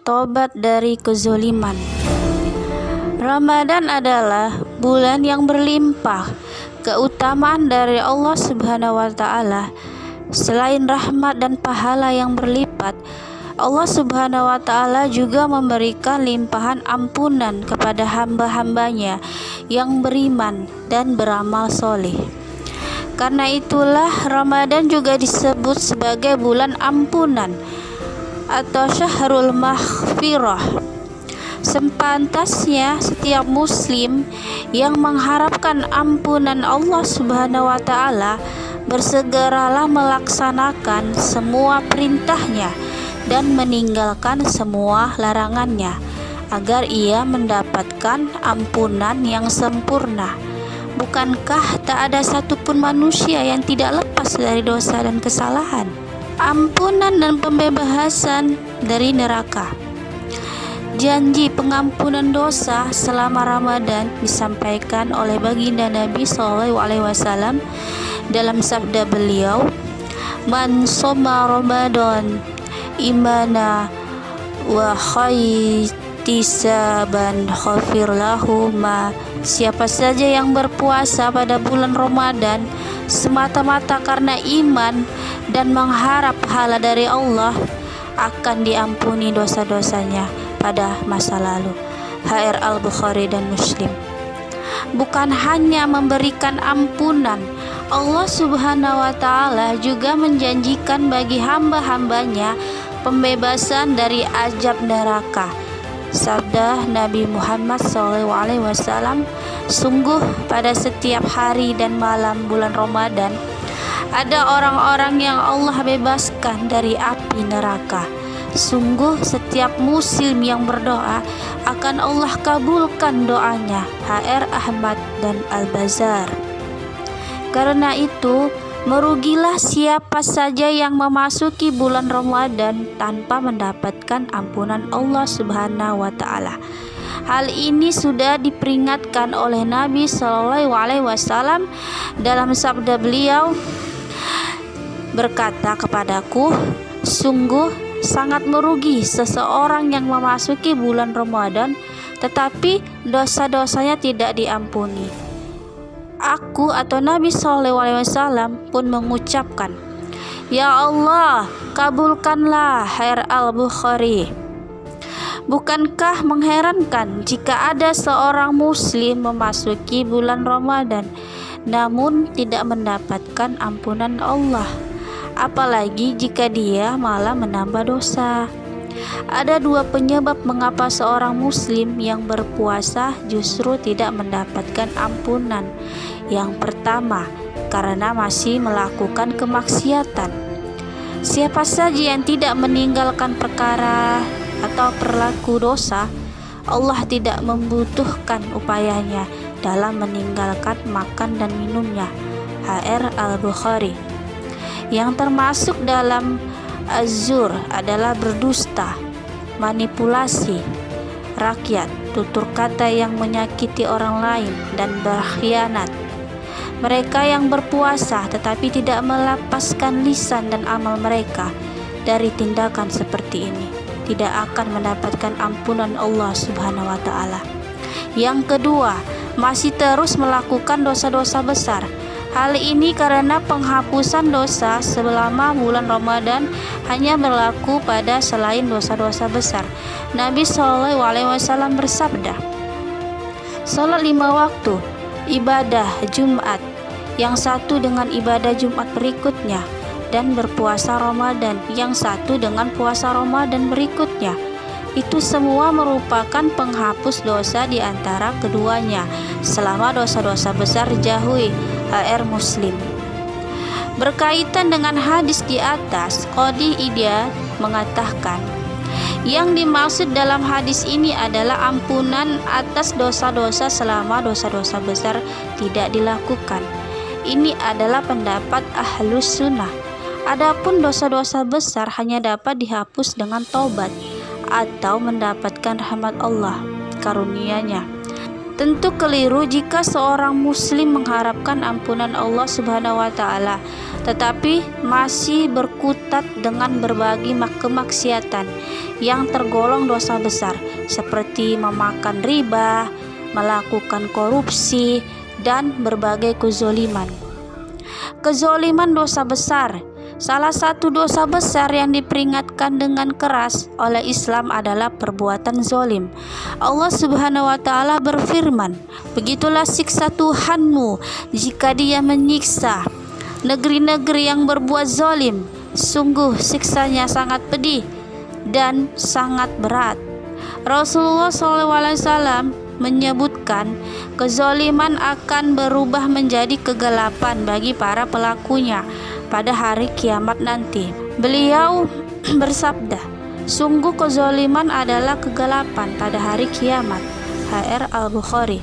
Tobat dari kezoliman. Ramadan adalah bulan yang berlimpah keutamaan dari Allah Subhanahu wa taala. Selain rahmat dan pahala yang berlipat, Allah Subhanahu wa taala juga memberikan limpahan ampunan kepada hamba-hambanya yang beriman dan beramal soleh. Karena itulah Ramadan juga disebut sebagai bulan ampunan atau syahrul maghfirah. Sepantasnya setiap muslim yang mengharapkan ampunan Allah Subhanahu wa taala bersegeralah melaksanakan semua perintahnya dan meninggalkan semua larangannya agar ia mendapatkan ampunan yang sempurna. Bukankah tak ada satupun manusia yang tidak lepas dari dosa dan kesalahan? Ampunan dan pembebasan dari neraka. Janji pengampunan dosa selama Ramadan disampaikan oleh baginda Nabi SAW dalam sabda beliau, "Man shoma Ramadan imana wa khaytisaban khafir lahu ma." Siapa saja yang berpuasa pada bulan Ramadan semata-mata karena iman dan mengharap pahala dari Allah, akan diampuni dosa-dosanya pada masa lalu. HR Al-Bukhari dan Muslim. Bukan hanya memberikan ampunan, Allah Subhanahu wa taala juga menjanjikan bagi hamba-hambanya pembebasan dari azab neraka. Sabda Nabi Muhammad SAW, sungguh pada setiap hari dan malam bulan Ramadan ada orang-orang yang Allah bebaskan dari api neraka. Sungguh setiap muslim yang berdoa akan Allah kabulkan doanya. HR Ahmad dan Al-Bazar. Karena itu, merugilah siapa saja yang memasuki bulan Ramadan tanpa mendapatkan ampunan Allah Subhanahu wa taala. Hal ini sudah diperingatkan oleh Nabi SAW dalam sabda beliau berkata kepadaku, sungguh sangat merugi seseorang yang memasuki bulan Ramadan tetapi dosa-dosanya tidak diampuni. Aku atau Nabi SAW pun mengucapkan, "Ya Allah, kabulkanlah." HR Al-Bukhari. Bukankah mengherankan jika ada seorang muslim memasuki bulan Ramadan namun tidak mendapatkan ampunan Allah, apalagi jika dia malah menambah dosa. Ada dua penyebab mengapa seorang muslim yang berpuasa justru tidak mendapatkan ampunan. Yang pertama, karena masih melakukan kemaksiatan. Siapa saja yang tidak meninggalkan perkara atau perilaku dosa, Allah tidak membutuhkan upayanya dalam meninggalkan makan dan minumnya. HR Al-Bukhari. Yang termasuk dalam azur adalah berdusta, manipulasi rakyat, tutur kata yang menyakiti orang lain, dan berkhianat. Mereka yang berpuasa tetapi tidak melepaskan lisan dan amal mereka dari tindakan seperti ini tidak akan mendapatkan ampunan Allah Subhanahu wa taala. Yang kedua, masih terus melakukan dosa-dosa besar. Hal ini karena penghapusan dosa selama bulan Ramadan hanya berlaku pada selain dosa-dosa besar. Nabi SAW bersabda, "Salat 5 waktu, ibadah Jumat, yang satu dengan ibadah Jumat berikutnya, dan berpuasa Ramadan, yang satu dengan puasa Ramadan berikutnya. Itu semua merupakan penghapus dosa di antara keduanya, selama dosa-dosa besar jauhi." HR Muslim. Berkaitan dengan hadis di atas, Qadi Iyad mengatakan, yang dimaksud dalam hadis ini adalah ampunan atas dosa-dosa selama dosa-dosa besar tidak dilakukan. Ini adalah pendapat Ahlus Sunnah. Adapun dosa-dosa besar hanya dapat dihapus dengan taubat atau mendapatkan rahmat Allah karunia-Nya. Tentu keliru jika seorang muslim mengharapkan ampunan Allah Subhanahu wa taala tetapi masih berkutat dengan berbagai kemaksiatan yang tergolong dosa besar seperti memakan riba, melakukan korupsi, dan berbagai kezoliman. Kezoliman dosa besar. Salah satu dosa besar yang diperingatkan dengan keras oleh Islam adalah perbuatan zolim. Allah Subhanahu wa Ta'ala berfirman, "Begitulah siksa Tuhanmu jika Dia menyiksa negeri-negeri yang berbuat zolim. Sungguh siksanya sangat pedih dan sangat berat." Rasulullah SAW menyebutkan kezoliman akan berubah menjadi kegelapan bagi para pelakunya pada hari kiamat nanti. Beliau bersabda, "Sungguh kezoliman adalah kegelapan pada hari kiamat." HR Al-Bukhari.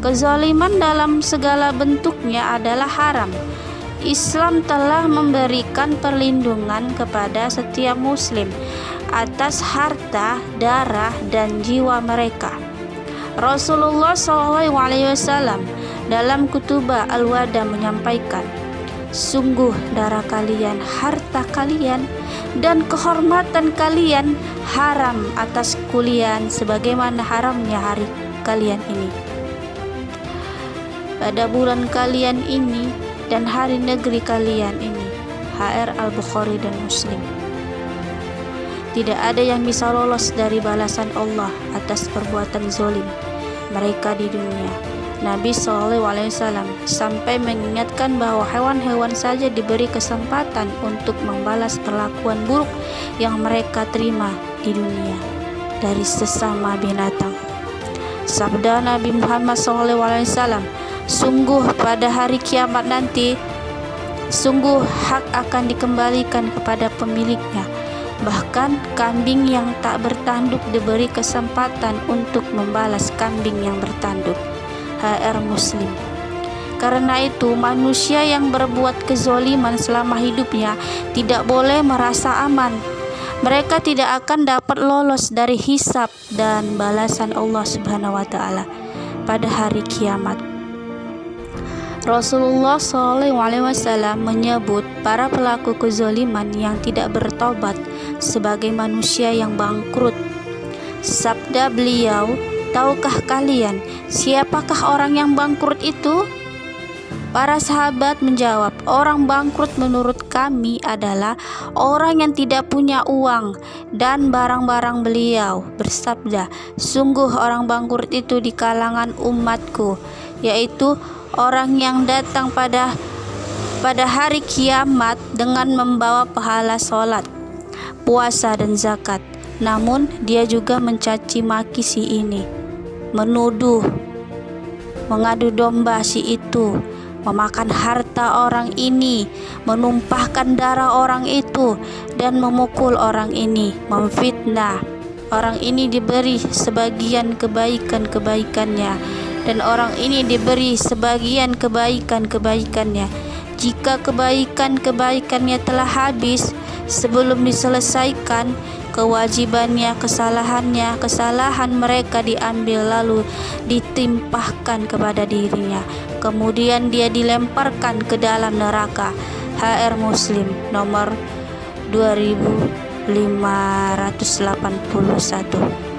Kezoliman dalam segala bentuknya adalah haram. Islam telah memberikan perlindungan kepada setiap muslim atas harta, darah, dan jiwa mereka. Rasulullah SAW dalam khutbah Al-Wada menyampaikan, "Sungguh darah kalian, harta kalian, dan kehormatan kalian haram atas kalian sebagaimana haramnya hari kalian ini, pada bulan kalian ini, dan hari negeri kalian ini." HR Al-Bukhari dan Muslim. Tidak ada yang bisa lolos dari balasan Allah atas perbuatan zolim mereka di dunia. Nabi SAW sampai mengingatkan bahwa hewan-hewan saja diberi kesempatan untuk membalas perlakuan buruk yang mereka terima di dunia dari sesama binatang. Sabda Nabi Muhammad SAW, "Sungguh pada hari kiamat nanti, sungguh hak akan dikembalikan kepada pemiliknya. Bahkan kambing yang tak bertanduk diberi kesempatan untuk membalas kambing yang bertanduk." HR Muslim. Karena itu manusia yang berbuat kezoliman selama hidupnya tidak boleh merasa aman. Mereka tidak akan dapat lolos dari hisab dan balasan Allah Subhanahu wa Ta'ala pada hari kiamat. Rasulullah SAW menyebut para pelaku kezoliman yang tidak bertobat sebagai manusia yang bangkrut. Sabda beliau, "Tahukah kalian siapakah orang yang bangkrut itu?" Para sahabat menjawab, "Orang bangkrut menurut kami adalah orang yang tidak punya uang dan barang-barang." Beliau bersabda, "Sungguh orang bangkrut itu di kalangan umatku, yaitu orang yang datang pada hari kiamat dengan membawa pahala sholat, puasa, dan zakat. Namun dia juga mencaci maki si ini, menuduh, mengadu domba si itu, memakan harta orang ini, menumpahkan darah orang itu, dan memukul orang ini, memfitnah. Orang ini diberi sebagian kebaikan-kebaikannya, dan orang ini diberi sebagian kebaikan-kebaikannya. Jika kebaikan-kebaikannya telah habis sebelum diselesaikan kewajibannya, kesalahan mereka diambil lalu ditimpahkan kepada dirinya. Kemudian dia dilemparkan ke dalam neraka." HR Muslim nomor 2581.